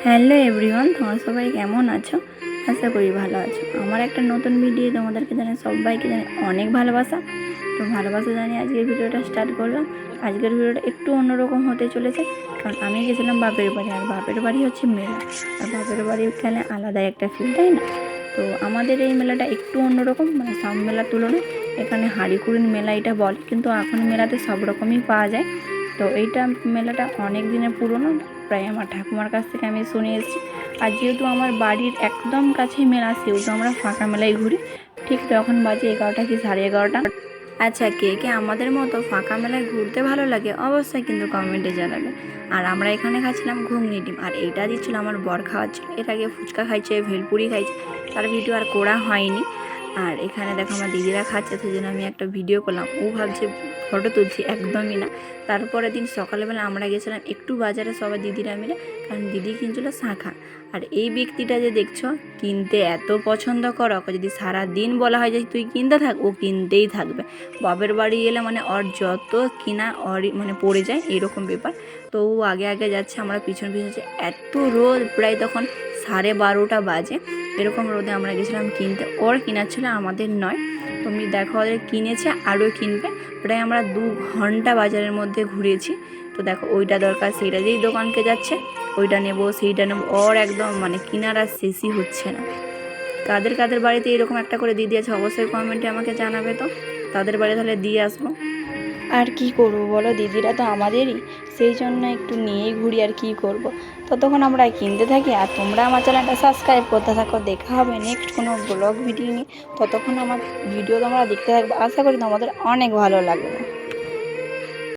Hello everyone, তোমরা সবাই কেমন আছো? আশা করি ভালো আছো। আমার একটা নতুন ভিডিও তোমাদেরকে জানাই, সবাইকে জানাই অনেক ভালোবাসা। তো ভালোবাসা জানিয়ে আজকের ভিডিওটা স্টার্ট করলাম। আজকের ভিডিওটা একটু অন্যরকম হতে চলেছে, কারণ আমি গেছিলাম বাপের বাড়ি, আর বাপের বাড়ি হচ্ছে মেলা। আর বাপের বাড়ি খেলে আলাদাই একটা ফিল, তাই না? তো আমাদের এই মেলাটা একটু অন্যরকম, মানে সব মেলার তুলনায় এখানে হাঁড়িকুড়ির মেলা এটা বলে, কিন্তু এখন মেলাতে সব রকমই পাওয়া যায়। তো এইটা মেলাটা অনেক দিনের পুরনো, প্রায় আমার ঠাকুমার কাছ থেকে আমি শুনে এসেছি। আর যেহেতু আমার বাড়ির একদম কাছে মেলা, সেহেতু আমরা ফাঁকা মেলায় ঘুরি। ঠিক তখন বাজে 11টা কি 11:30। আচ্ছা, কে কে আমাদের মতো ফাঁকা মেলায় ঘুরতে ভালো লাগে অবশ্যই কিন্তু কমেন্টে জানাবে। আর আমরা এখানে খাচ্ছিলাম ঘুগনি ডিম, আর এইটা দিচ্ছিলো আমার বর খাওয়াচ্ছিল। এর আগে ফুচকা খাইছে, ভেলপুরি খাইছে, তার ভিডিও আর করা হয়নি। আর এখানে দেখো আমার দিদিরা খাচ্ছে, সেই জন্য আমি একটা ভিডিও করলাম। ও ভাবছে ফটো তুলছি, একদমই না। তারপরের দিন সকালবেলা আমরা গেছিলাম একটু বাজারে সবাই দিদিরা মিলে, কারণ দিদি কিনছিল শাঁখা। আর এই ব্যক্তিটা যে দেখছো, কিনতে এত পছন্দ করো, ওকে যদি সারা দিন বলা হয় যে তুই কিনতে থাক, ও কিনতেই থাকবে। বাপের বাড়ি এলে মানে ওর যত কিনা ওর মানে পড়ে যায়, এরকম ব্যাপার। তো ও আগে আগে যাচ্ছে, আমরা পিছন পিছন যাচ্ছি। এত রোদ, প্রায় তখন 12:30 বাজে। এরকম রোদে আমরা গেছিলাম কিনতে। ওর কেনার ছিল, আমাদের নয়। তুমি দেখো ওদের কিনেছে, আরও কিনবে। প্রায় আমরা 2 ঘন্টা বাজারের মধ্যে ঘুরেছি। তো দেখো ওইটা দরকার, সেইটা যেই দোকানকে যাচ্ছে, ওইটা নেব সেইটা নেব, ওর একদম মানে কেনার আর শেষই হচ্ছে না। কাদের কাদের বাড়িতে এরকম একটা করে দিদি আছে অবশ্যই কমেন্টে আমাকে জানাবে। তো তাদের বাড়ি তাহলে দিয়ে আসবো। আর কি করব বলো, দিদিরা তো আমাদেরই, সেই জন্য একটু নিয়েই ঘুরি। আর কি করব, ততক্ষণ আমরা কিনতে থাকি, আর তোমরা আমার চ্যানেলটা সাবস্ক্রাইব করতে থাকো। দেখা হবে নেক্সট কোনো ব্লগ ভিডিও নিয়ে। ততক্ষণ আমার ভিডিও তোমরা দেখতে থাকবে, আশা করি তোমাদের অনেক ভালো লাগবে।